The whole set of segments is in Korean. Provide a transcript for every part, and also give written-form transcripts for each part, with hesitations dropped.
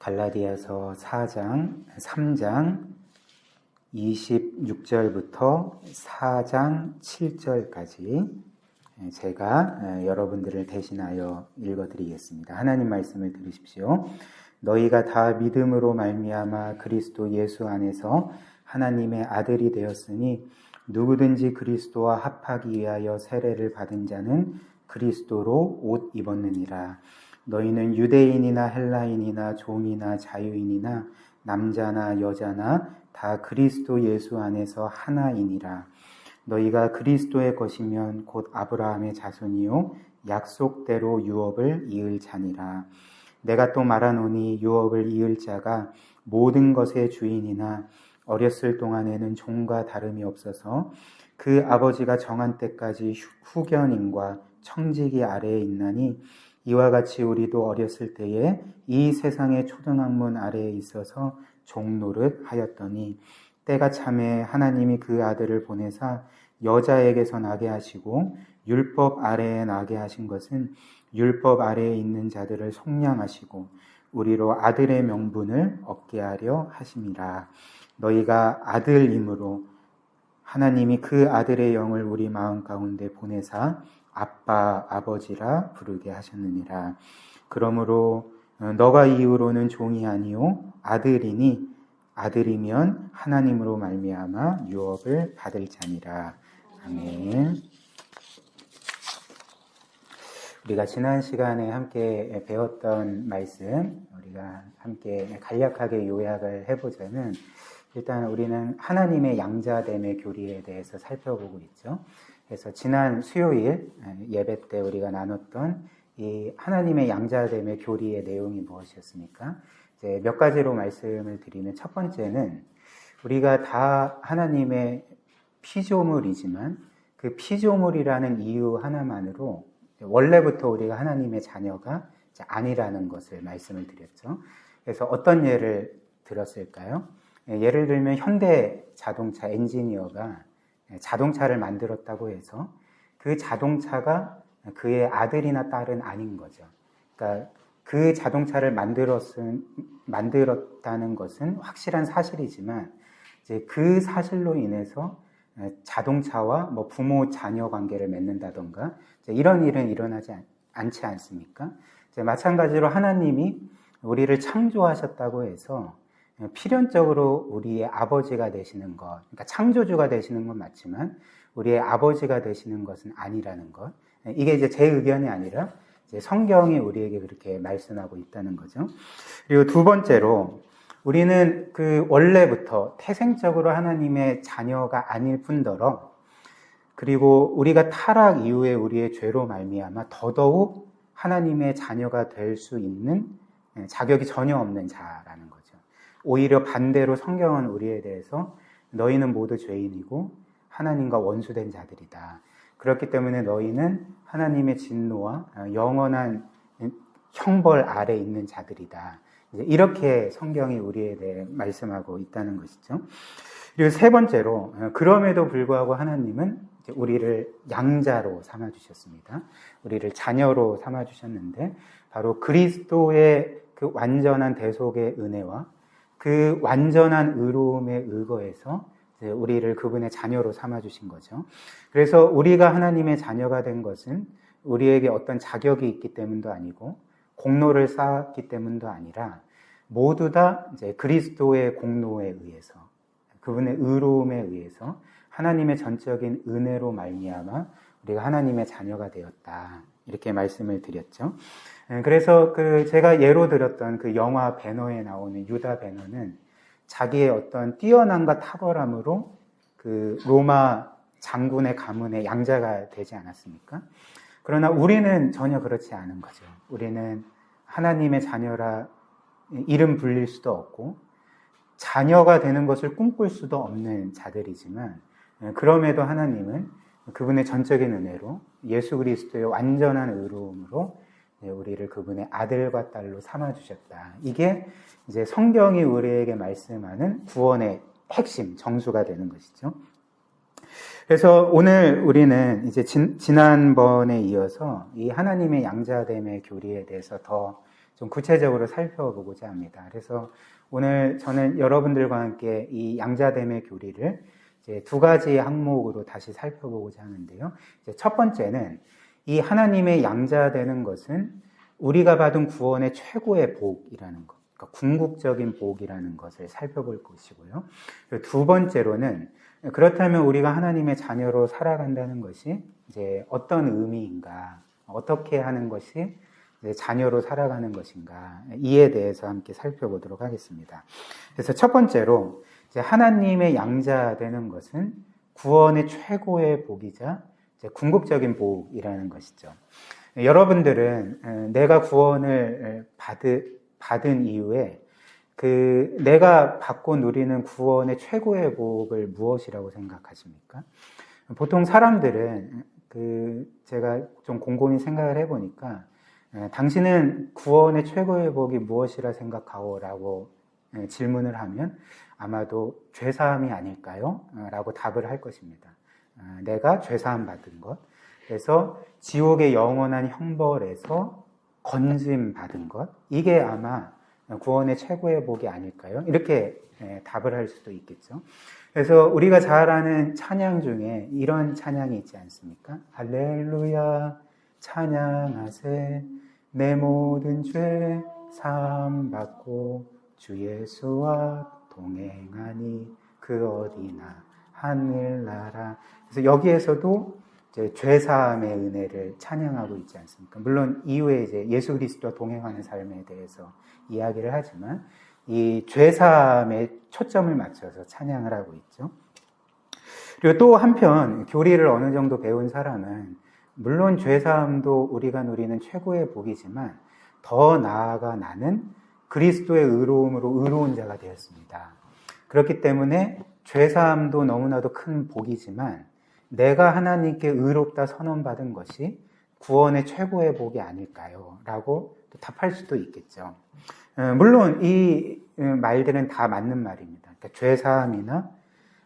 갈라디아서 4장, 3장 26절부터 4장 7절까지 제가 여러분들을 대신하여 읽어드리겠습니다. 하나님 말씀을 들으십시오. 너희가 다 믿음으로 말미암아 그리스도 예수 안에서 하나님의 아들이 되었으니 누구든지 그리스도와 합하기 위하여 세례를 받은 자는 그리스도로 옷 입었느니라. 너희는 유대인이나 헬라인이나 종이나 자유인이나 남자나 여자나 다 그리스도 예수 안에서 하나이니라. 너희가 그리스도의 것이면 곧 아브라함의 자손이요 약속대로 유업을 이을 자니라. 내가 또 말하노니 유업을 이을 자가 모든 것의 주인이나 어렸을 동안에는 종과 다름이 없어서 그 아버지가 정한 때까지 후견인과 청지기 아래에 있나니 이와 같이 우리도 어렸을 때에 이 세상의 초등학문 아래에 있어서 종노릇 하였더니 때가 참에 하나님이 그 아들을 보내사 여자에게서 나게 하시고 율법 아래에 나게 하신 것은 율법 아래에 있는 자들을 속량하시고 우리로 아들의 명분을 얻게 하려 하심이라. 너희가 아들임으로 하나님이 그 아들의 영을 우리 마음 가운데 보내사 아빠, 아버지라 부르게 하셨느니라. 그러므로 너가 이후로는 종이 아니요 아들이니 아들이면 하나님으로 말미암아 유업을 받을 자니라. 아멘. 우리가 지난 시간에 함께 배웠던 말씀, 우리가 함께 간략하게 요약을 해보자면, 일단 우리는 하나님의 양자됨의 교리에 대해서 살펴보고 있죠. 그래서 지난 수요일 예배 때 우리가 나눴던 이 하나님의 양자됨의 교리의 내용이 무엇이었습니까? 이제 몇 가지로 말씀을 드리면, 첫 번째는 우리가 다 하나님의 피조물이지만 그 피조물이라는 이유 하나만으로 원래부터 우리가 하나님의 자녀가 아니라는 것을 말씀을 드렸죠. 그래서 어떤 예를 들었을까요? 예를 들면 현대 자동차 엔지니어가 자동차를 만들었다고 해서 그 자동차가 그의 아들이나 딸은 아닌 거죠. 그러니까 그 자동차를 만들었다는 것은 확실한 사실이지만 이제 그 사실로 인해서 자동차와 뭐 부모 자녀 관계를 맺는다던가 이런 일은 일어나지 않지 않습니까? 이제 마찬가지로 하나님이 우리를 창조하셨다고 해서 필연적으로 우리의 아버지가 되시는 것, 그러니까 창조주가 되시는 건 맞지만 우리의 아버지가 되시는 것은 아니라는 것. 이게 이제 제 의견이 아니라 이제 성경이 우리에게 그렇게 말씀하고 있다는 거죠. 그리고 두 번째로 우리는 그 원래부터 태생적으로 하나님의 자녀가 아닐 뿐더러 그리고 우리가 타락 이후에 우리의 죄로 말미암아 더더욱 하나님의 자녀가 될 수 있는 자격이 전혀 없는 자라는 거죠. 오히려 반대로 성경은 우리에 대해서 너희는 모두 죄인이고 하나님과 원수된 자들이다. 그렇기 때문에 너희는 하나님의 진노와 영원한 형벌 아래 있는 자들이다. 이렇게 성경이 우리에 대해 말씀하고 있다는 것이죠. 그리고 세 번째로 그럼에도 불구하고 하나님은 우리를 양자로 삼아주셨습니다. 우리를 자녀로 삼아주셨는데 바로 그리스도의 그 완전한 대속의 은혜와 그 완전한 의로움에 의거해서 우리를 그분의 자녀로 삼아주신 거죠. 그래서 우리가 하나님의 자녀가 된 것은 우리에게 어떤 자격이 있기 때문도 아니고 공로를 쌓았기 때문도 아니라 모두 다 이제 그리스도의 공로에 의해서 그분의 의로움에 의해서 하나님의 전적인 은혜로 말미암아 우리가 하나님의 자녀가 되었다. 이렇게 말씀을 드렸죠. 그래서 제가 예로 들었던 그 영화 배너에 나오는 유다 배너는 자기의 어떤 뛰어남과 탁월함으로 그 로마 장군의 가문의 양자가 되지 않았습니까? 그러나 우리는 전혀 그렇지 않은 거죠. 우리는 하나님의 자녀라 이름 불릴 수도 없고 자녀가 되는 것을 꿈꿀 수도 없는 자들이지만 그럼에도 하나님은 그분의 전적인 은혜로 예수 그리스도의 완전한 의로움으로 우리를 그분의 아들과 딸로 삼아주셨다. 이게 이제 성경이 우리에게 말씀하는 구원의 핵심, 정수가 되는 것이죠. 그래서 오늘 우리는 이제 지난번에 이어서 이 하나님의 양자됨의 교리에 대해서 더 좀 구체적으로 살펴보고자 합니다. 그래서 오늘 저는 여러분들과 함께 이 양자됨의 교리를 이제 두 가지 항목으로 다시 살펴보고자 하는데요. 이제 첫 번째는 이 하나님의 양자되는 것은 우리가 받은 구원의 최고의 복이라는 것, 그러니까 궁극적인 복이라는 것을 살펴볼 것이고요. 두 번째로는 그렇다면 우리가 하나님의 자녀로 살아간다는 것이 이제 어떤 의미인가, 어떻게 하는 것이 이제 자녀로 살아가는 것인가, 이에 대해서 함께 살펴보도록 하겠습니다. 그래서 첫 번째로 이제 하나님의 양자되는 것은 구원의 최고의 복이자 이제 궁극적인 복이라는 것이죠. 여러분들은 내가 구원을 받은 이후에 내가 받고 누리는 구원의 최고의 복을 무엇이라고 생각하십니까? 보통 사람들은 제가 좀 곰곰이 생각을 해보니까 당신은 구원의 최고의 복이 무엇이라 생각하오? 라고 질문을 하면 아마도 죄사함이 아닐까요? 라고 답을 할 것입니다. 내가 죄사함 받은 것, 그래서 지옥의 영원한 형벌에서 건짐 받은 것, 이게 아마 구원의 최고의 복이 아닐까요? 이렇게 답을 할 수도 있겠죠. 그래서 우리가 잘 아는 찬양 중에 이런 찬양이 있지 않습니까? 할렐루야 찬양하세 내 모든 죄 사함 받고 주 예수와 동행하니 그 어디나 하늘나라. 그래서 여기에서도 이제 죄사함의 은혜를 찬양하고 있지 않습니까? 물론 이후에 이제 예수 그리스도와 동행하는 삶에 대해서 이야기를 하지만 이 죄사함에 초점을 맞춰서 찬양을 하고 있죠. 그리고 또 한편 교리를 어느 정도 배운 사람은 물론 죄사함도 우리가 누리는 최고의 복이지만 더 나아가 나는 그리스도의 의로움으로 의로운 자가 되었습니다. 그렇기 때문에 죄사함도 너무나도 큰 복이지만 내가 하나님께 의롭다 선언받은 것이 구원의 최고의 복이 아닐까요? 라고 또 답할 수도 있겠죠. 물론 이 말들은 다 맞는 말입니다. 그러니까 죄사함이나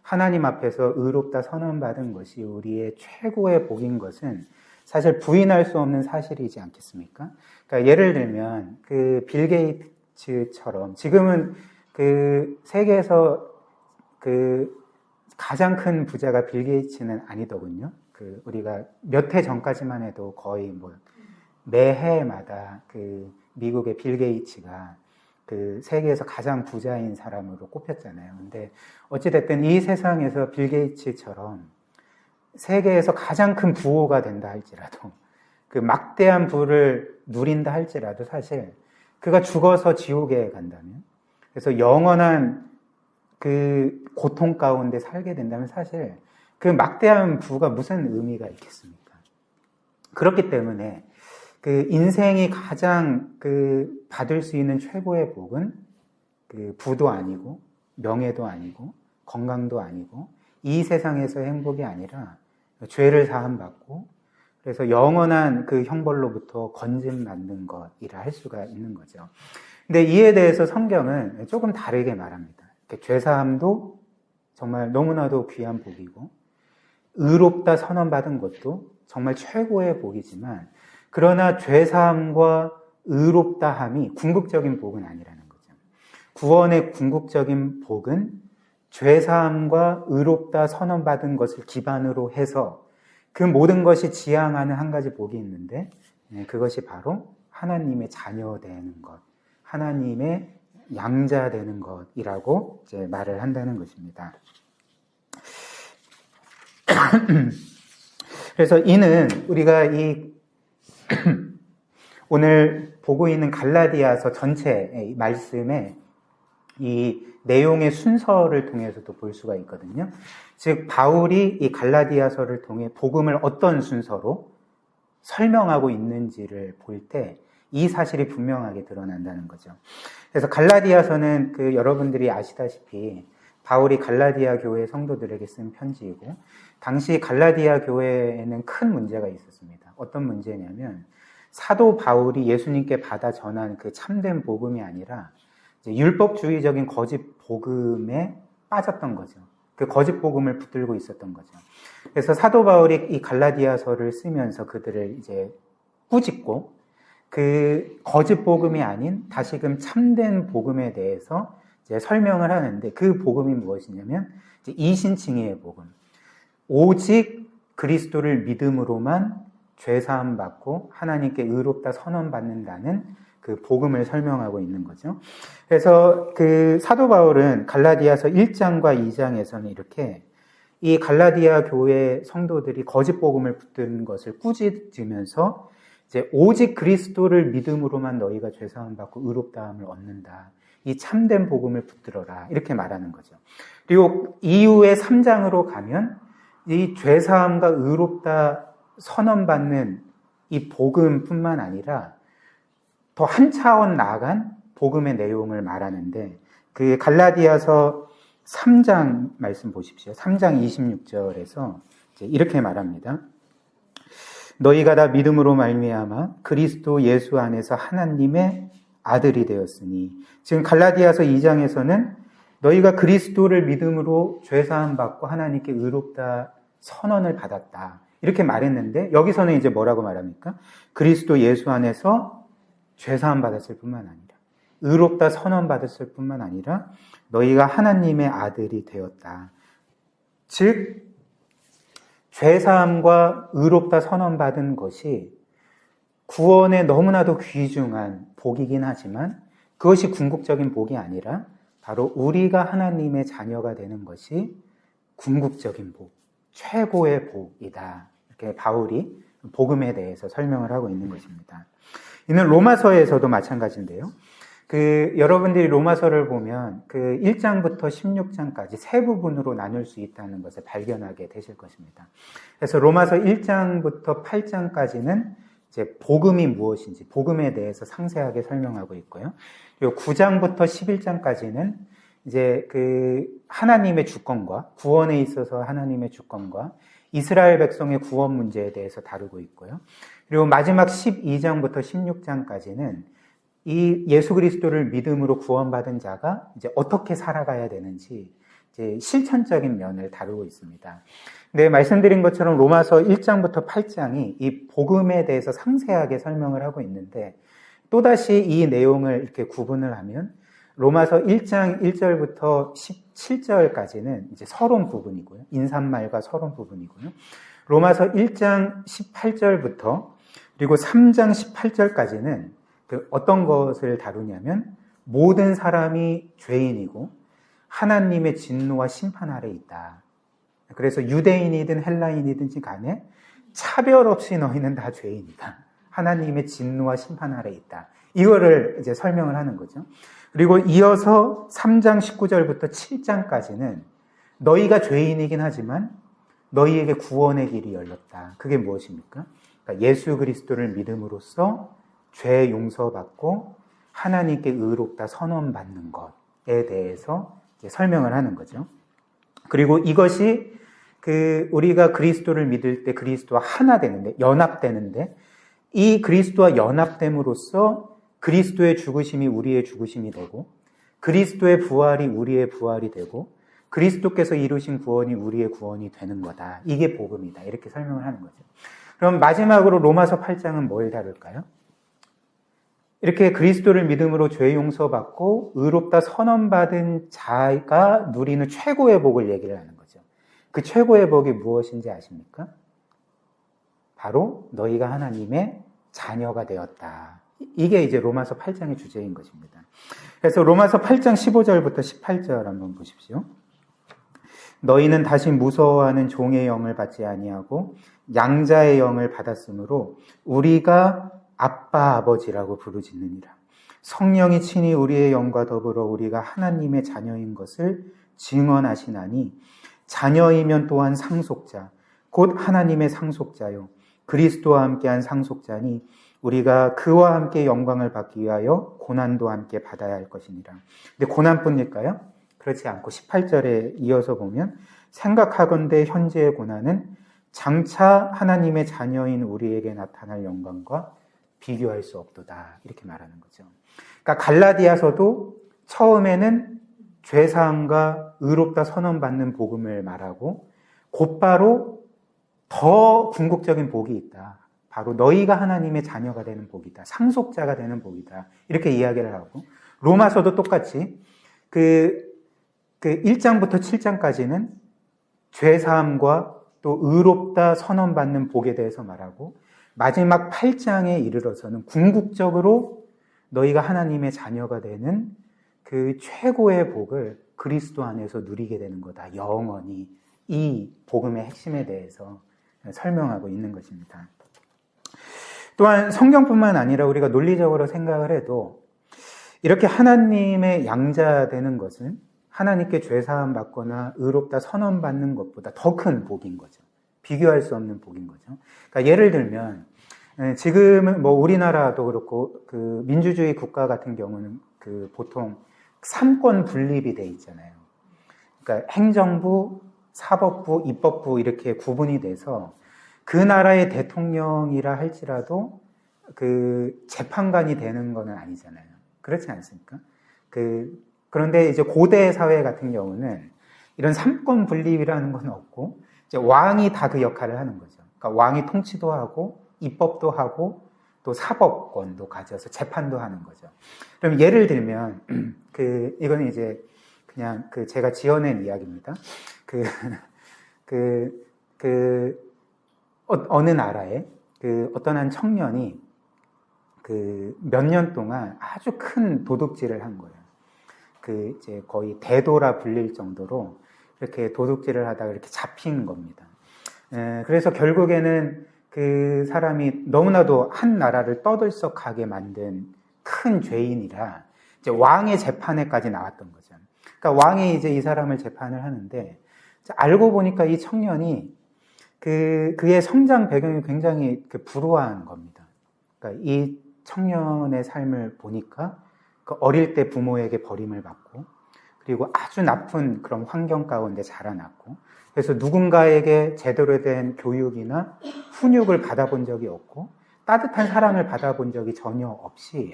하나님 앞에서 의롭다 선언받은 것이 우리의 최고의 복인 것은 사실 부인할 수 없는 사실이지 않겠습니까? 그러니까 예를 들면 빌 게이츠처럼 지금은 세계에서 가장 큰 부자가 빌 게이츠는 아니더군요. 우리가 몇 해 전까지만 해도 거의 매해마다 미국의 빌 게이츠가 세계에서 가장 부자인 사람으로 꼽혔잖아요. 근데 어찌됐든 이 세상에서 빌 게이츠처럼 세계에서 가장 큰 부호가 된다 할지라도 막대한 부를 누린다 할지라도 사실 그가 죽어서 지옥에 간다면, 그래서 영원한 고통 가운데 살게 된다면 사실 막대한 부가 무슨 의미가 있겠습니까? 그렇기 때문에 인생이 가장 받을 수 있는 최고의 복은 부도 아니고 명예도 아니고 건강도 아니고 이 세상에서의 행복이 아니라 죄를 사함받고 그래서 영원한 형벌로부터 건짐받는 것이라 할 수가 있는 거죠. 근데 이에 대해서 성경은 조금 다르게 말합니다. 죄사함도 정말 너무나도 귀한 복이고 의롭다 선언받은 것도 정말 최고의 복이지만 그러나 죄사함과 의롭다함이 궁극적인 복은 아니라는 거죠. 구원의 궁극적인 복은 죄사함과 의롭다 선언받은 것을 기반으로 해서 그 모든 것이 지향하는 한 가지 복이 있는데 그것이 바로 하나님의 자녀 되는 것, 하나님의 양자 되는 것이라고 이제 말을 한다는 것입니다. 그래서 이는 우리가 오늘 보고 있는 갈라디아서 전체 말씀의 이 내용의 순서를 통해서도 볼 수가 있거든요. 즉 바울이 이 갈라디아서를 통해 복음을 어떤 순서로 설명하고 있는지를 볼 때 이 사실이 분명하게 드러난다는 거죠. 그래서 갈라디아서는 여러분들이 아시다시피 바울이 갈라디아 교회 성도들에게 쓴 편지이고 당시 갈라디아 교회에는 큰 문제가 있었습니다. 어떤 문제냐면 사도 바울이 예수님께 받아 전한 참된 복음이 아니라 이제 율법주의적인 거짓 복음에 빠졌던 거죠. 거짓 복음을 붙들고 있었던 거죠. 그래서 사도 바울이 이 갈라디아서를 쓰면서 그들을 이제 꾸짖고 그 거짓 복음이 아닌 다시금 참된 복음에 대해서 이제 설명을 하는데, 그 복음이 무엇이냐면 이제 이신칭의의 복음. 오직 그리스도를 믿음으로만 죄 사함 받고 하나님께 의롭다 선언받는다는 그 복음을 설명하고 있는 거죠. 그래서 그 사도 바울은 갈라디아서 1장과 2장에서는 이렇게 이 갈라디아 교회 성도들이 거짓 복음을 붙든 것을 꾸짖으면서 이제 오직 그리스도를 믿음으로만 너희가 죄 사함 받고 의롭다함을 얻는다. 이 참된 복음을 붙들어라. 이렇게 말하는 거죠. 그리고 이후에 3장으로 가면 이 죄 사함과 의롭다 선언받는 이 복음뿐만 아니라 더 한 차원 나아간 복음의 내용을 말하는데, 그 갈라디아서 3장 말씀 보십시오. 3장 26절에서 이렇게 말합니다. 너희가 다 믿음으로 말미암아 그리스도 예수 안에서 하나님의 아들이 되었으니, 지금 갈라디아서 2장에서는 너희가 그리스도를 믿음으로 죄사함 받고 하나님께 의롭다 선언을 받았다 이렇게 말했는데, 여기서는 이제 뭐라고 말합니까? 그리스도 예수 안에서 죄사함 받았을 뿐만 아니라, 의롭다 선언 받았을 뿐만 아니라 너희가 하나님의 아들이 되었다. 즉 죄사함과 의롭다 선언 받은 것이 구원에 너무나도 귀중한 복이긴 하지만, 그것이 궁극적인 복이 아니라 바로 우리가 하나님의 자녀가 되는 것이 궁극적인 복, 최고의 복이다. 이렇게 바울이 복음에 대해서 설명을 하고 있는 것입니다. 이는 로마서에서도 마찬가지인데요. 여러분들이 로마서를 보면 1장부터 16장까지 세 부분으로 나눌 수 있다는 것을 발견하게 되실 것입니다. 그래서 로마서 1장부터 8장까지는 이제 복음이 무엇인지, 복음에 대해서 상세하게 설명하고 있고요. 그리고 9장부터 11장까지는 이제 하나님의 주권과, 구원에 있어서 하나님의 주권과 이스라엘 백성의 구원 문제에 대해서 다루고 있고요. 그리고 마지막 12장부터 16장까지는 이 예수 그리스도를 믿음으로 구원받은 자가 이제 어떻게 살아가야 되는지 이제 실천적인 면을 다루고 있습니다. 근데 말씀드린 것처럼 로마서 1장부터 8장이 이 복음에 대해서 상세하게 설명을 하고 있는데, 또다시 이 내용을 이렇게 구분을 하면 로마서 1장 1절부터 17절까지는 이제 서론 부분이고요. 인사말과 서론 부분이고요. 로마서 1장 18절부터 그리고 3장 18절까지는 어떤 것을 다루냐면, 모든 사람이 죄인이고 하나님의 진노와 심판 아래 있다. 그래서 유대인이든 헬라인이든지 간에 차별 없이 너희는 다 죄인이다. 하나님의 진노와 심판 아래 있다. 이거를 이제 설명을 하는 거죠. 그리고 이어서 3장 19절부터 7장까지는 너희가 죄인이긴 하지만 너희에게 구원의 길이 열렸다. 그게 무엇입니까? 그러니까 예수 그리스도를 믿음으로써 죄 용서받고 하나님께 의롭다 선언받는 것에 대해서 이제 설명을 하는 거죠. 그리고 이것이 우리가 그리스도를 믿을 때 그리스도와 하나 되는데, 연합되는데, 이 그리스도와 연합됨으로써 그리스도의 죽으심이 우리의 죽으심이 되고, 그리스도의 부활이 우리의 부활이 되고, 그리스도께서 이루신 구원이 우리의 구원이 되는 거다. 이게 복음이다. 이렇게 설명을 하는 거죠. 그럼 마지막으로 로마서 8장은 뭘 다룰까요? 이렇게 그리스도를 믿음으로 죄 용서받고 의롭다 선언받은 자가 누리는 최고의 복을 얘기를 하는 거죠. 그 최고의 복이 무엇인지 아십니까? 바로 너희가 하나님의 자녀가 되었다. 이게 이제 로마서 8장의 주제인 것입니다. 그래서 로마서 8장 15절부터 18절 한번 보십시오. 너희는 다시 무서워하는 종의 영을 받지 아니하고 양자의 영을 받았으므로 우리가 아빠 아버지라고 부르짖느니라. 성령이 친히 우리의 영과 더불어 우리가 하나님의 자녀인 것을 증언하시나니, 자녀이면 또한 상속자 곧 하나님의 상속자요 그리스도와 함께한 상속자니, 우리가 그와 함께 영광을 받기 위하여 고난도 함께 받아야 할 것이니라. 근데 고난뿐일까요? 그렇지 않고 18절에 이어서 보면, 생각하건대 현재의 고난은 장차 하나님의 자녀인 우리에게 나타날 영광과 비교할 수 없도다. 이렇게 말하는 거죠. 그러니까 갈라디아서도 처음에는 죄사함과 의롭다 선언받는 복음을 말하고, 곧바로 더 궁극적인 복이 있다. 바로 너희가 하나님의 자녀가 되는 복이다. 상속자가 되는 복이다. 이렇게 이야기를 하고, 로마서도 똑같이 그 1장부터 7장까지는 죄사함과 또 의롭다 선언받는 복에 대해서 말하고, 마지막 8장에 이르러서는 궁극적으로 너희가 하나님의 자녀가 되는 그 최고의 복을 그리스도 안에서 누리게 되는 거다. 영원히. 이 복음의 핵심에 대해서 설명하고 있는 것입니다. 또한 성경뿐만 아니라 우리가 논리적으로 생각을 해도 이렇게 하나님의 양자되는 것은 하나님께 죄사함 받거나 의롭다 선언받는 것보다 더 큰 복인 거죠. 비교할 수 없는 복인 거죠. 그러니까 예를 들면 지금은 뭐 우리나라도 그렇고 그 민주주의 국가 같은 경우는 그 보통 3권 분립이 돼 있잖아요. 그러니까 행정부, 사법부, 입법부 이렇게 구분이 돼서 그 나라의 대통령이라 할지라도 그 재판관이 되는 거는 아니잖아요. 그렇지 않습니까? 그런데 이제 고대 사회 같은 경우는 이런 3권 분립이라는 건 없고 이제 왕이 다 그 역할을 하는 거죠. 그러니까 왕이 통치도 하고 입법도 하고 또 사법권도 가져서 재판도 하는 거죠. 그럼 예를 들면 이거는 이제 그냥 제가 지어낸 이야기입니다. 어느 나라에 어떤 한 청년이 몇 년 동안 아주 큰 도둑질을 한 거예요. 이제 거의 대도라 불릴 정도로 이렇게 도둑질을 하다가 이렇게 잡힌 겁니다. 그래서 결국에는 그 사람이 너무나도 한 나라를 떠들썩하게 만든 큰 죄인이라 이제 왕의 재판에까지 나왔던 거죠. 그러니까 왕이 이제 이 사람을 재판을 하는데 알고 보니까 이 청년이 그의 성장 배경이 굉장히 불우한 겁니다. 그러니까 이 청년의 삶을 보니까 어릴 때 부모에게 버림을 받고 그리고 아주 나쁜 그런 환경 가운데 자라났고 그래서 누군가에게 제대로 된 교육이나 훈육을 받아본 적이 없고 따뜻한 사랑을 받아본 적이 전혀 없이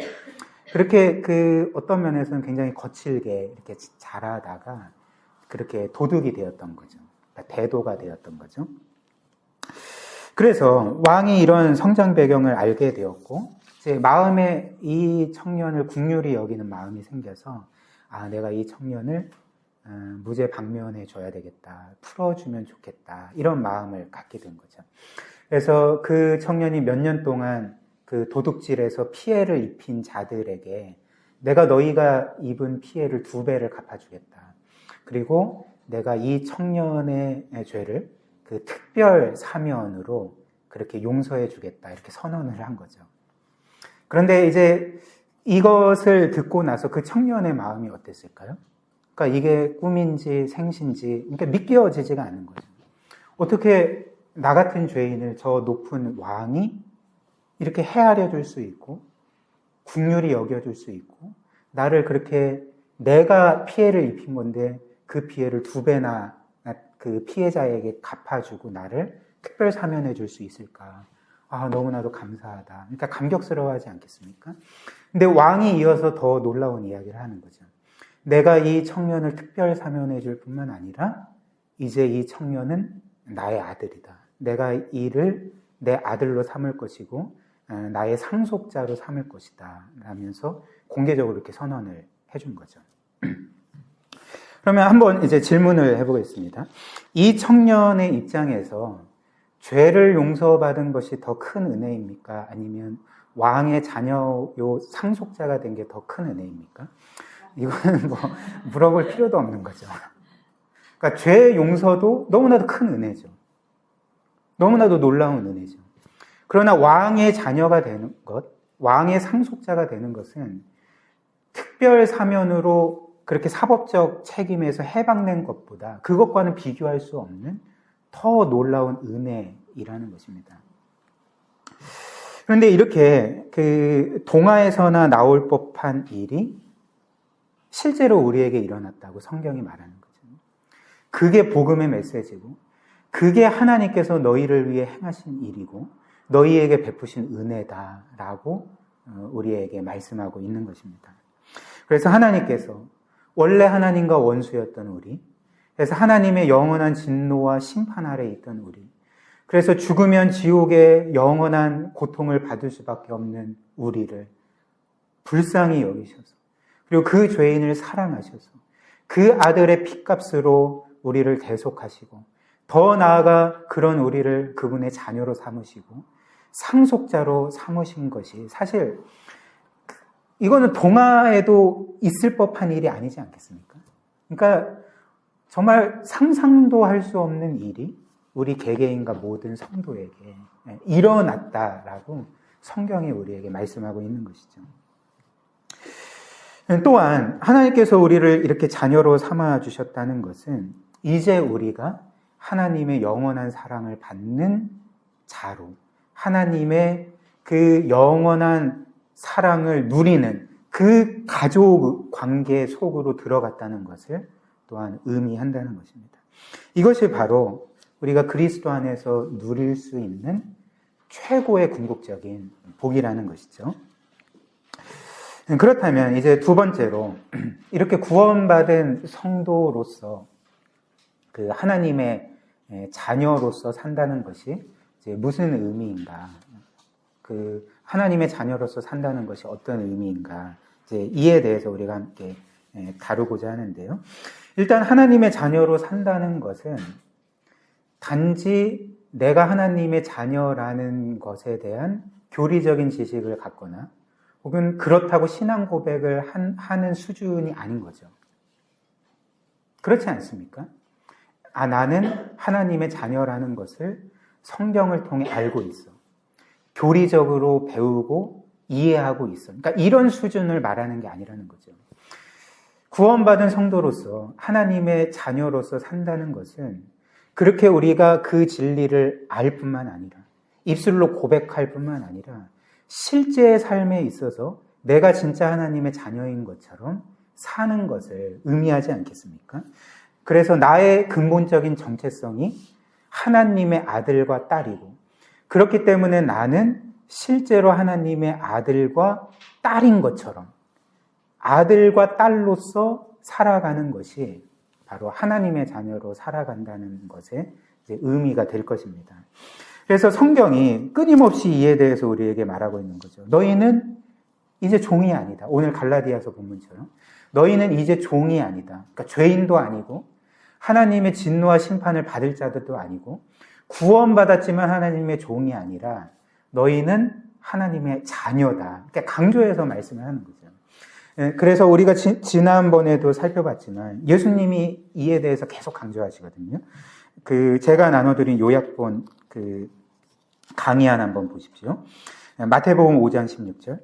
그렇게 어떤 면에서는 굉장히 거칠게 이렇게 자라다가 그렇게 도둑이 되었던 거죠. 그러니까 대도가 되었던 거죠. 그래서 왕이 이런 성장 배경을 알게 되었고 제 마음에 이 청년을 긍휼히 여기는 마음이 생겨서 내가 이 청년을 무죄 방면해 줘야 되겠다. 풀어주면 좋겠다. 이런 마음을 갖게 된 거죠. 그래서 그 청년이 몇 년 동안 그 도둑질에서 피해를 입힌 자들에게 내가 너희가 입은 피해를 2배를 갚아주겠다. 그리고 내가 이 청년의 죄를 특별 사면으로 그렇게 용서해 주겠다. 이렇게 선언을 한 거죠. 그런데 이제 이것을 듣고 나서 그 청년의 마음이 어땠을까요? 그러니까 이게 꿈인지 생신지 그러니까 믿겨지지가 않는 거죠. 어떻게 나 같은 죄인을 저 높은 왕이 이렇게 헤아려 줄 수 있고 긍휼히 여겨줄 수 있고 나를 그렇게 내가 피해를 입힌 건데 그 피해를 2배나 그 피해자에게 갚아주고 나를 특별 사면해 줄 수 있을까? 너무나도 감사하다. 그러니까 감격스러워하지 않겠습니까? 근데 왕이 이어서 더 놀라운 이야기를 하는 거죠. 내가 이 청년을 특별 사면해 줄 뿐만 아니라 이제 이 청년은 나의 아들이다. 내가 이를 내 아들로 삼을 것이고 나의 상속자로 삼을 것이다. 라면서 공개적으로 이렇게 선언을 해준 거죠. 그러면 한번 이제 질문을 해보겠습니다. 이 청년의 입장에서 죄를 용서받은 것이 더 큰 은혜입니까? 아니면 왕의 자녀요 상속자가 된 게 더 큰 은혜입니까? 이거는 뭐 물어볼 필요도 없는 거죠. 그러니까 죄 용서도 너무나도 큰 은혜죠. 너무나도 놀라운 은혜죠. 그러나 왕의 자녀가 되는 것, 왕의 상속자가 되는 것은 특별 사면으로 그렇게 사법적 책임에서 해방된 것보다 그것과는 비교할 수 없는 더 놀라운 은혜이라는 것입니다. 그런데 이렇게 동화에서나 나올 법한 일이 실제로 우리에게 일어났다고 성경이 말하는 거죠. 그게 복음의 메시지고 그게 하나님께서 너희를 위해 행하신 일이고 너희에게 베푸신 은혜다라고 우리에게 말씀하고 있는 것입니다. 그래서 하나님께서 원래 하나님과 원수였던 우리, 그래서 하나님의 영원한 진노와 심판 아래에 있던 우리, 그래서 죽으면 지옥의 영원한 고통을 받을 수밖에 없는 우리를 불쌍히 여기셔서, 그리고 그 죄인을 사랑하셔서 그 아들의 핏값으로 우리를 대속하시고, 더 나아가 그런 우리를 그분의 자녀로 삼으시고 상속자로 삼으신 것이, 사실 이거는 동화에도 있을 법한 일이 아니지 않겠습니까? 그러니까 정말 상상도 할 수 없는 일이 우리 개개인과 모든 성도에게 일어났다라고 성경이 우리에게 말씀하고 있는 것이죠. 또한 하나님께서 우리를 이렇게 자녀로 삼아 주셨다는 것은 이제 우리가 하나님의 영원한 사랑을 받는 자로, 하나님의 그 영원한 사랑을 누리는 그 가족 관계 속으로 들어갔다는 것을 또한 의미한다는 것입니다. 이것이 바로 우리가 그리스도 안에서 누릴 수 있는 최고의 궁극적인 복이라는 것이죠. 그렇다면 이제 두 번째로, 이렇게 구원받은 성도로서 그 하나님의 자녀로서 산다는 것이 이제 무슨 의미인가? 그 하나님의 자녀로서 산다는 것이 어떤 의미인가? 이제 이에 대해서 우리가 함께 다루고자 하는데요. 일단 하나님의 자녀로 산다는 것은 단지 내가 하나님의 자녀라는 것에 대한 교리적인 지식을 갖거나 혹은 그렇다고 신앙 고백을 하는 수준이 아닌 거죠. 그렇지 않습니까? 나는 하나님의 자녀라는 것을 성경을 통해 알고 있어. 교리적으로 배우고 이해하고 있어. 그러니까 이런 수준을 말하는 게 아니라는 거죠. 구원받은 성도로서 하나님의 자녀로서 산다는 것은 그렇게 우리가 그 진리를 알 뿐만 아니라, 입술로 고백할 뿐만 아니라 실제의 삶에 있어서 내가 진짜 하나님의 자녀인 것처럼 사는 것을 의미하지 않겠습니까? 그래서 나의 근본적인 정체성이 하나님의 아들과 딸이고, 그렇기 때문에 나는 실제로 하나님의 아들과 딸인 것처럼 아들과 딸로서 살아가는 것이 바로 하나님의 자녀로 살아간다는 것의 이제 의미가 될 것입니다. 그래서 성경이 끊임없이 이에 대해서 우리에게 말하고 있는 거죠. 너희는 이제 종이 아니다. 오늘 갈라디아서 본문처럼 너희는 이제 종이 아니다. 그러니까 죄인도 아니고 하나님의 진노와 심판을 받을 자들도 아니고 구원받았지만 하나님의 종이 아니라 너희는 하나님의 자녀다. 그러니까 강조해서 말씀을 하는 거죠. 그래서 우리가 지난번에도 살펴봤지만 예수님이 이에 대해서 계속 강조하시거든요. 제가 나눠드린 요약본 강의 하나 한번 보십시오. 마태복음 5장 16절.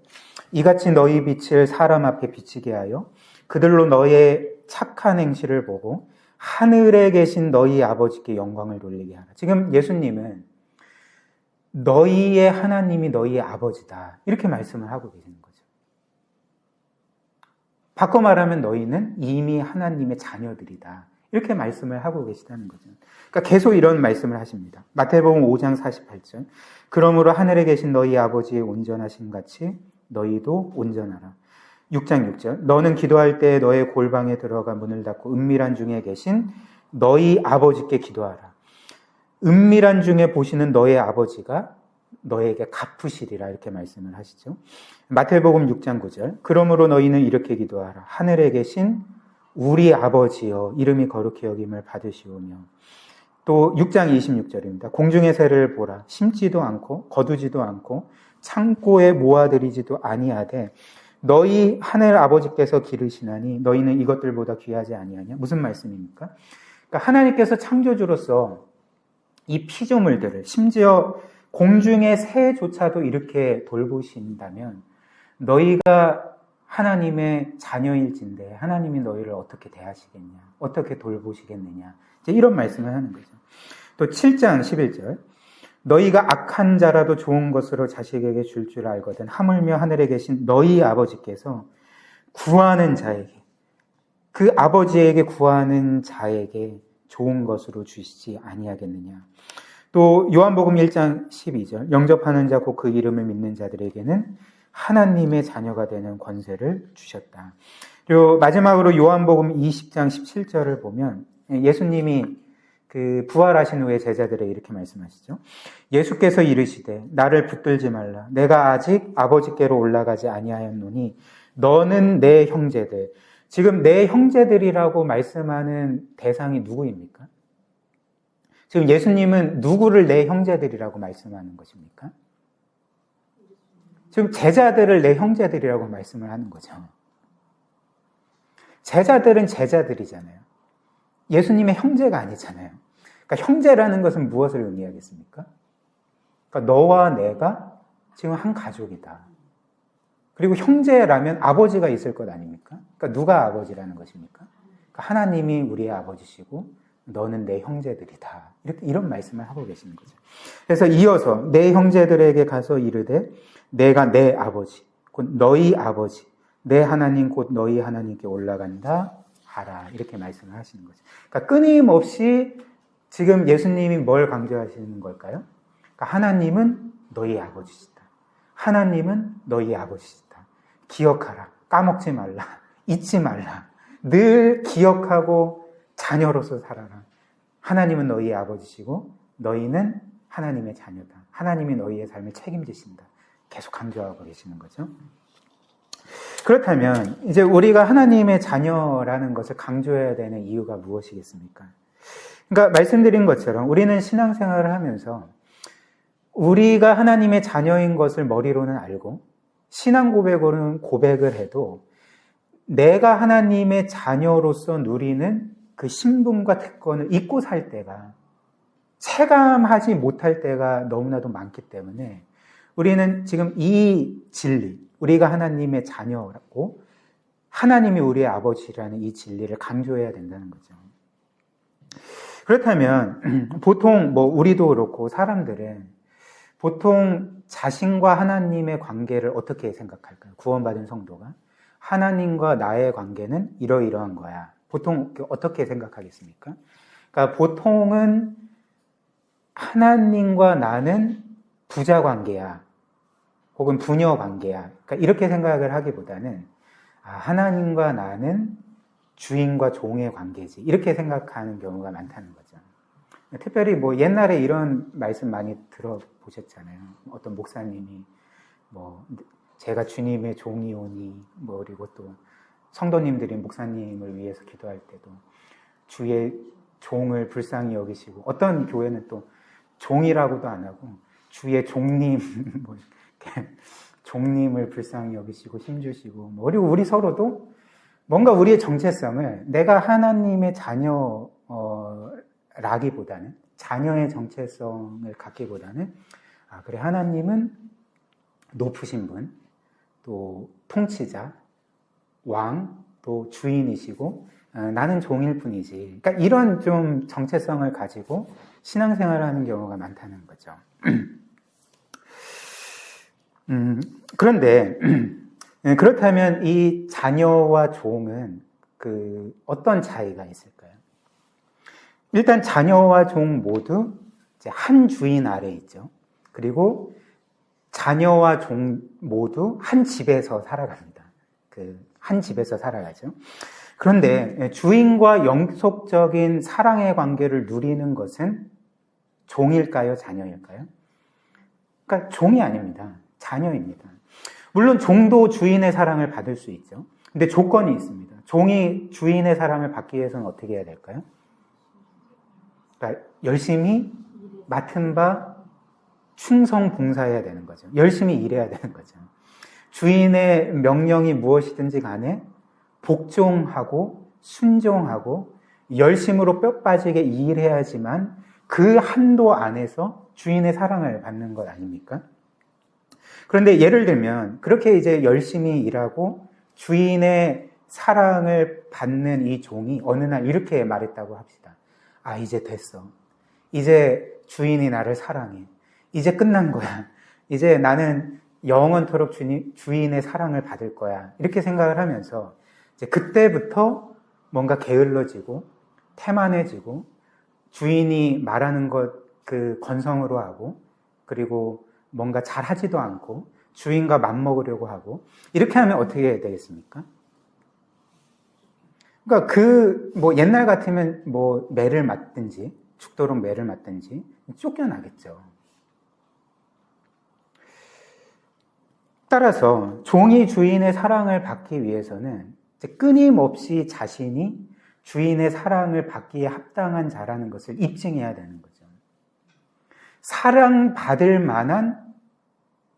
이같이 너희 빛을 사람 앞에 비치게 하여 그들로 너의 착한 행실을 보고 하늘에 계신 너희 아버지께 영광을 돌리게 하라. 지금 예수님은 너희의 하나님이 너희의 아버지다. 이렇게 말씀을 하고 계시는 거죠. 바꿔 말하면 너희는 이미 하나님의 자녀들이다. 이렇게 말씀을 하고 계시다는 거죠. 그러니까 계속 이런 말씀을 하십니다. 마태복음 5장 48절. 그러므로 하늘에 계신 너희 아버지의 온전하심 같이 너희도 온전하라. 6장 6절. 너는 기도할 때 너의 골방에 들어가 문을 닫고 은밀한 중에 계신 너희 아버지께 기도하라. 은밀한 중에 보시는 너의 아버지가 너에게 갚으시리라. 이렇게 말씀을 하시죠. 마태복음 6장 9절. 그러므로 너희는 이렇게 기도하라. 하늘에 계신 우리 아버지여 이름이 거룩히 여김을 받으시오며. 또 6장 26절입니다. 공중의 새를 보라. 심지도 않고 거두지도 않고 창고에 모아들이지도 아니하되 너희 하늘 아버지께서 기르시나니 너희는 이것들보다 귀하지 아니하냐. 무슨 말씀입니까? 그러니까 하나님께서 창조주로서 이 피조물들을, 심지어 공중의 새조차도 이렇게 돌보신다면 너희가 하나님의 자녀일진데 하나님이 너희를 어떻게 대하시겠냐, 어떻게 돌보시겠느냐, 이제 이런 말씀을 하는 거죠. 또 7장 11절. 너희가 악한 자라도 좋은 것으로 자식에게 줄 줄 알거든 하물며 하늘에 계신 너희 아버지께서 구하는 자에게, 그 아버지에게 구하는 자에게 좋은 것으로 주시지 아니하겠느냐. 또 요한복음 1장 12절. 영접하는 자 곧 그 이름을 믿는 자들에게는 하나님의 자녀가 되는 권세를 주셨다. 그리고 마지막으로 요한복음 20장 17절을 보면 예수님이 그 부활하신 후에 제자들에게 이렇게 말씀하시죠. 예수께서 이르시되 나를 붙들지 말라. 내가 아직 아버지께로 올라가지 아니하였노니 너는 내 형제들. 지금 내 형제들이라고 말씀하는 대상이 누구입니까? 지금 예수님은 누구를 내 형제들이라고 말씀하는 것입니까? 지금 제자들을 내 형제들이라고 말씀을 하는 거죠. 제자들은 제자들이잖아요. 예수님의 형제가 아니잖아요. 그러니까 형제라는 것은 무엇을 의미하겠습니까? 그러니까 너와 내가 지금 한 가족이다. 그리고 형제라면 아버지가 있을 것 아닙니까? 그러니까 누가 아버지라는 것입니까? 그러니까 하나님이 우리의 아버지시고 너는 내 형제들이다. 이런 말씀을 하고 계시는 거죠. 그래서 이어서 내 형제들에게 가서 이르되 내가 내 아버지, 곧 너희 아버지, 내 하나님 곧 너희 하나님께 올라간다 하라. 이렇게 말씀을 하시는 거죠. 그러니까 끊임없이 지금 예수님이 뭘 강조하시는 걸까요? 그러니까 하나님은 너희 아버지시다. 하나님은 너희 아버지시다. 기억하라. 까먹지 말라. 잊지 말라. 늘 기억하고 자녀로서 살아라. 하나님은 너희의 아버지시고 너희는 하나님의 자녀다. 하나님이 너희의 삶을 책임지신다. 계속 강조하고 계시는 거죠. 그렇다면 이제 우리가 하나님의 자녀라는 것을 강조해야 되는 이유가 무엇이겠습니까? 그러니까 말씀드린 것처럼 우리는 신앙생활을 하면서 우리가 하나님의 자녀인 것을 머리로는 알고 신앙 고백으로는 고백을 해도 내가 하나님의 자녀로서 누리는 그 신분과 특권을 잊고 살 때가, 체감하지 못할 때가 너무나도 많기 때문에 우리는 지금 이 진리, 우리가 하나님의 자녀라고 하나님이 우리의 아버지라는 이 진리를 강조해야 된다는 거죠. 그렇다면 보통 우리도 그렇고 사람들은 보통 자신과 하나님의 관계를 어떻게 생각할까요? 구원받은 성도가 하나님과 나의 관계는 이러이러한 거야. 보통 어떻게 생각하겠습니까? 그러니까 보통은 하나님과 나는 부자 관계야. 혹은 부녀 관계야. 그러니까 이렇게 생각을 하기보다는 하나님과 나는 주인과 종의 관계지. 이렇게 생각하는 경우가 많다는 거죠. 특별히 옛날에 이런 말씀 많이 들어보셨잖아요. 어떤 목사님이 제가 주님의 종이오니 그리고 또 성도님들이 목사님을 위해서 기도할 때도 주의 종을 불쌍히 여기시고, 어떤 교회는 또 종이라고도 안 하고 주의 종님 종님을 불쌍히 여기시고 힘주시고, 그리고 우리 서로도 뭔가 우리의 정체성을 내가 하나님의 자녀라기보다는, 자녀의 정체성을 갖기보다는 그래, 하나님은 높으신 분, 또 통치자, 왕, 또 주인이시고 나는 종일 뿐이지. 그러니까 이런 좀 정체성을 가지고 신앙생활을 하는 경우가 많다는 거죠. 그런데 그렇다면 이 자녀와 종은 어떤 차이가 있을까요? 일단 자녀와 종 모두 이제 한 주인 아래 있죠. 그리고 자녀와 종 모두 한 집에서 살아갑니다. 한 집에서 살아가죠. 그런데 주인과 영속적인 사랑의 관계를 누리는 것은 종일까요? 자녀일까요? 그러니까 종이 아닙니다. 자녀입니다. 물론 종도 주인의 사랑을 받을 수 있죠. 근데 조건이 있습니다. 종이 주인의 사랑을 받기 위해서는 어떻게 해야 될까요? 그러니까 열심히 맡은 바 충성 봉사해야 되는 거죠. 열심히 일해야 되는 거죠. 주인의 명령이 무엇이든지 간에 복종하고 순종하고 열심으로 뼈 빠지게 일해야지만 그 한도 안에서 주인의 사랑을 받는 것 아닙니까? 그런데 예를 들면 그렇게 이제 열심히 일하고 주인의 사랑을 받는 이 종이 어느 날 이렇게 말했다고 합시다. 이제 됐어. 이제 주인이 나를 사랑해. 이제 끝난 거야. 이제 나는 영원토록 주인의 사랑을 받을 거야. 이렇게 생각을 하면서 이제 그때부터 뭔가 게을러지고 태만해지고 주인이 말하는 것 건성으로 하고, 그리고 뭔가 잘하지도 않고 주인과 맞먹으려고 하고, 이렇게 하면 어떻게 해야 되겠습니까? 그러니까 옛날 같으면 매를 맞든지 죽도록 매를 맞든지 쫓겨나겠죠. 따라서 종이 주인의 사랑을 받기 위해서는 끊임없이 자신이 주인의 사랑을 받기에 합당한 자라는 것을 입증해야 되는 거죠. 사랑받을 만한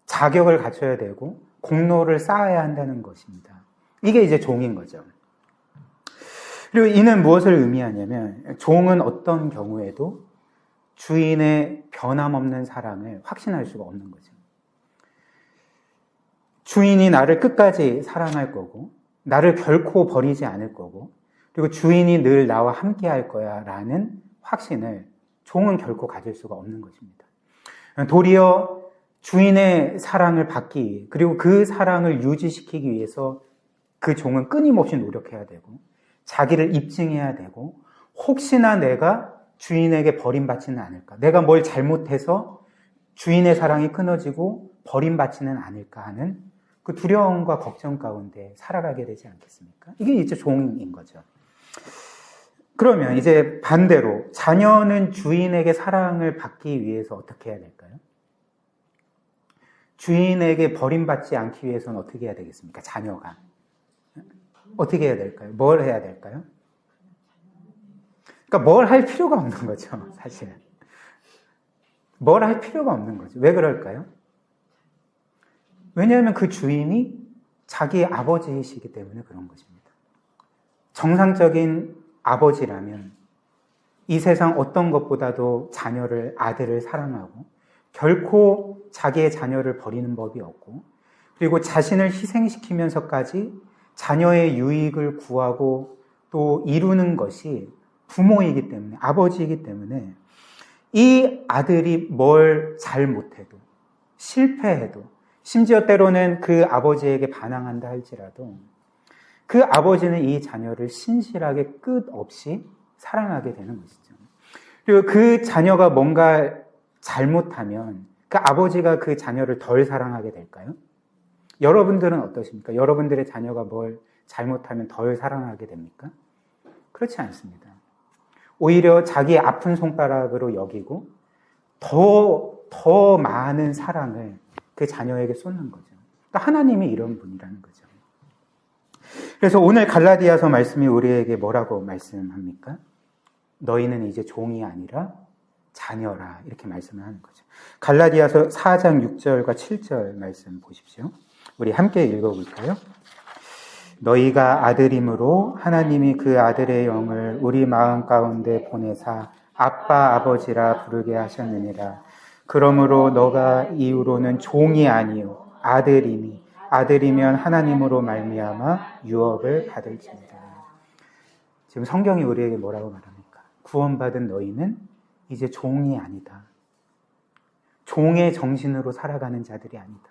자격을 갖춰야 되고 공로를 쌓아야 한다는 것입니다. 이게 이제 종인 거죠. 그리고 이는 무엇을 의미하냐면 종은 어떤 경우에도 주인의 변함없는 사랑을 확신할 수가 없는 거죠. 주인이 나를 끝까지 사랑할 거고 나를 결코 버리지 않을 거고 그리고 주인이 늘 나와 함께 할 거야 라는 확신을 종은 결코 가질 수가 없는 것입니다. 도리어 주인의 사랑을 받기 위해 그리고 그 사랑을 유지시키기 위해서 그 종은 끊임없이 노력해야 되고 자기를 입증해야 되고 혹시나 내가 주인에게 버림받지는 않을까, 내가 뭘 잘못해서 주인의 사랑이 끊어지고 버림받지는 않을까 하는 그 두려움과 걱정 가운데 살아가게 되지 않겠습니까? 이게 이제 종인 거죠. 그러면 이제 반대로 자녀는 주인에게 사랑을 받기 위해서 어떻게 해야 될까요? 주인에게 버림받지 않기 위해서는 어떻게 해야 되겠습니까? 자녀가 어떻게 해야 될까요? 뭘 해야 될까요? 그러니까 뭘 할 필요가 없는 거죠, 사실. 뭘 할 필요가 없는 거죠. 왜 그럴까요? 왜냐하면 그 주인이 자기의 아버지이시기 때문에 그런 것입니다. 정상적인 아버지라면 이 세상 어떤 것보다도 자녀를, 아들을 사랑하고 결코 자기의 자녀를 버리는 법이 없고 그리고 자신을 희생시키면서까지 자녀의 유익을 구하고 또 이루는 것이 부모이기 때문에, 아버지이기 때문에 이 아들이 뭘 잘못해도, 실패해도, 심지어 때로는 그 아버지에게 반항한다 할지라도 그 아버지는 이 자녀를 신실하게 끝없이 사랑하게 되는 것이죠. 그리고 그 자녀가 뭔가 잘못하면 그 아버지가 그 자녀를 덜 사랑하게 될까요? 여러분들은 어떠십니까? 여러분들의 자녀가 뭘 잘못하면 덜 사랑하게 됩니까? 그렇지 않습니다. 오히려 자기의 아픈 손가락으로 여기고 더 많은 사랑을 그 자녀에게 쏟는 거죠. 그러니까 하나님이 이런 분이라는 거죠. 그래서 오늘 갈라디아서 말씀이 우리에게 뭐라고 말씀합니까? 너희는 이제 종이 아니라 자녀라 이렇게 말씀을 하는 거죠. 갈라디아서 4장 6절과 7절 말씀 보십시오. 우리 함께 읽어볼까요? 너희가 아들임으로 하나님이 그 아들의 영을 우리 마음 가운데 보내사 아빠 아버지라 부르게 하셨느니라. 그러므로 너가 이후로는 종이 아니요 아들이니 아들이면 하나님으로 말미암아 유업을 받을지니라. 지금 성경이 우리에게 뭐라고 말합니까? 구원받은 너희는 이제 종이 아니다. 종의 정신으로 살아가는 자들이 아니다.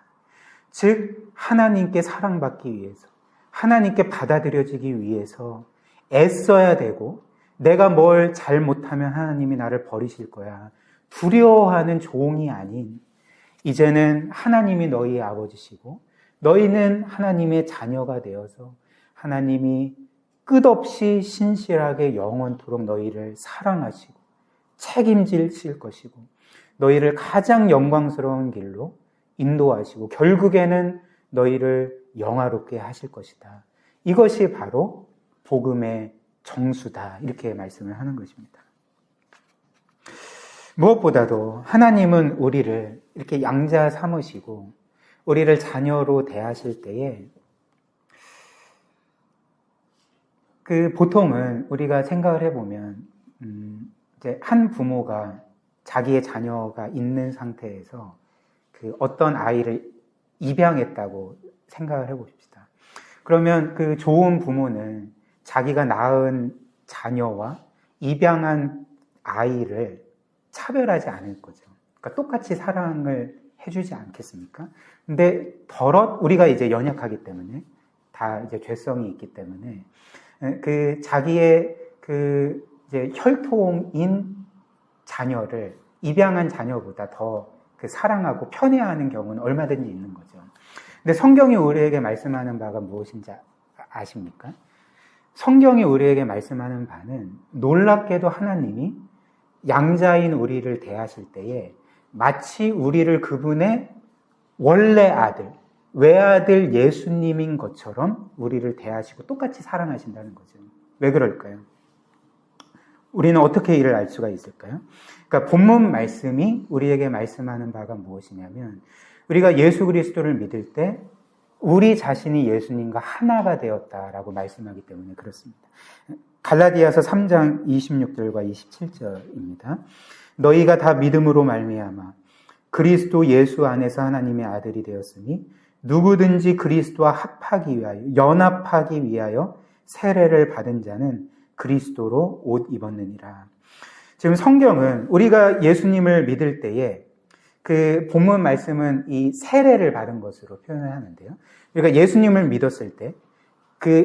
즉 하나님께 사랑받기 위해서 하나님께 받아들여지기 위해서 애써야 되고 내가 뭘 잘못하면 하나님이 나를 버리실 거야 두려워하는 종이 아닌 이제는 하나님이 너희의 아버지시고 너희는 하나님의 자녀가 되어서 하나님이 끝없이 신실하게 영원토록 너희를 사랑하시고 책임지실 것이고 너희를 가장 영광스러운 길로 인도하시고 결국에는 너희를 영화롭게 하실 것이다. 이것이 바로 복음의 정수다. 이렇게 말씀을 하는 것입니다. 무엇보다도 하나님은 우리를 이렇게 양자 삼으시고 우리를 자녀로 대하실 때에 보통은 우리가 생각을 해보면 이제 한 부모가 자기의 자녀가 있는 상태에서 어떤 아이를 입양했다고 생각을 해보십시다. 그러면 그 좋은 부모는 자기가 낳은 자녀와 입양한 아이를 차별하지 않을 거죠. 그러니까 똑같이 사랑을 해주지 않겠습니까? 근데 우리가 이제 연약하기 때문에 다 이제 죄성이 있기 때문에 자기의 이제 혈통인 자녀를 입양한 자녀보다 더 사랑하고 편애하는 경우는 얼마든지 있는 거죠. 근데 성경이 우리에게 말씀하는 바가 무엇인지 아십니까? 성경이 우리에게 말씀하는 바는 놀랍게도 하나님이 양자인 우리를 대하실 때에 마치 우리를 그분의 원래 아들, 외아들 예수님인 것처럼 우리를 대하시고 똑같이 사랑하신다는 거죠. 왜 그럴까요? 우리는 어떻게 이를 알 수가 있을까요? 그러니까 본문 말씀이 우리에게 말씀하는 바가 무엇이냐면 우리가 예수 그리스도를 믿을 때 우리 자신이 예수님과 하나가 되었다라고 말씀하기 때문에 그렇습니다. 갈라디아서 3장 26절과 27절입니다. 너희가 다 믿음으로 말미암아 그리스도 예수 안에서 하나님의 아들이 되었으니 누구든지 그리스도와 합하기 위하여 연합하기 위하여 세례를 받은 자는 그리스도로 옷 입었느니라. 지금 성경은 우리가 예수님을 믿을 때에 그 본문 말씀은 이 세례를 받은 것으로 표현을 하는데요. 우리가 예수님을 믿었을 때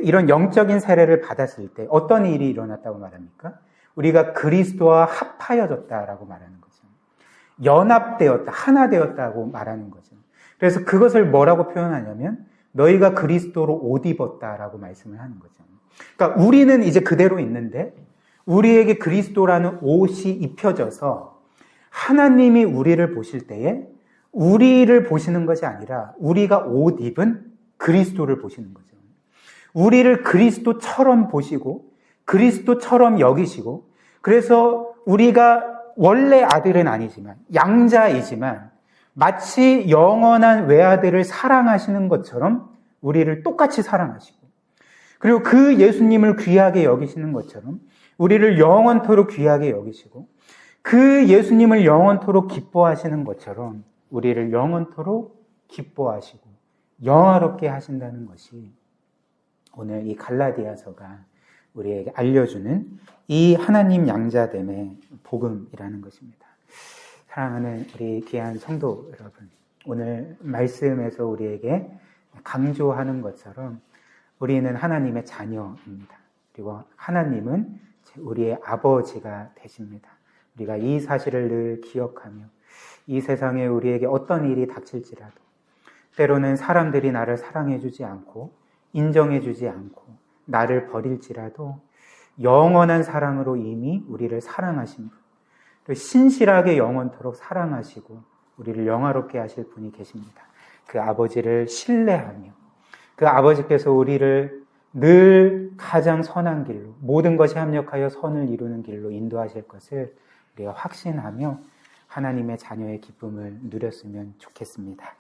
이런 영적인 세례를 받았을 때 어떤 일이 일어났다고 말합니까? 우리가 그리스도와 합하여졌다라고 말하는 거죠. 연합되었다, 하나 되었다고 말하는 거죠. 그래서 그것을 뭐라고 표현하냐면 너희가 그리스도로 옷 입었다라고 말씀을 하는 거죠. 그러니까 우리는 이제 그대로 있는데 우리에게 그리스도라는 옷이 입혀져서 하나님이 우리를 보실 때에 우리를 보시는 것이 아니라 우리가 옷 입은 그리스도를 보시는 거죠. 우리를 그리스도처럼 보시고 그리스도처럼 여기시고 그래서 우리가 원래 아들은 아니지만 양자이지만 마치 영원한 외아들을 사랑하시는 것처럼 우리를 똑같이 사랑하시고 그리고 그 예수님을 귀하게 여기시는 것처럼 우리를 영원토록 귀하게 여기시고 그 예수님을 영원토록 기뻐하시는 것처럼 우리를 영원토록 기뻐하시고 영화롭게 하신다는 것이 오늘 이 갈라디아서가 우리에게 알려주는 이 하나님 양자됨의 복음이라는 것입니다. 사랑하는 우리 귀한 성도 여러분, 오늘 말씀에서 우리에게 강조하는 것처럼 우리는 하나님의 자녀입니다. 그리고 하나님은 우리의 아버지가 되십니다. 우리가 이 사실을 늘 기억하며 이 세상에 우리에게 어떤 일이 닥칠지라도 때로는 사람들이 나를 사랑해주지 않고 인정해주지 않고 나를 버릴지라도 영원한 사랑으로 이미 우리를 사랑하신 분, 또 신실하게 영원토록 사랑하시고 우리를 영화롭게 하실 분이 계십니다. 그 아버지를 신뢰하며 그 아버지께서 우리를 늘 가장 선한 길로 모든 것이 합력하여 선을 이루는 길로 인도하실 것을 우리가 확신하며 하나님의 자녀의 기쁨을 누렸으면 좋겠습니다.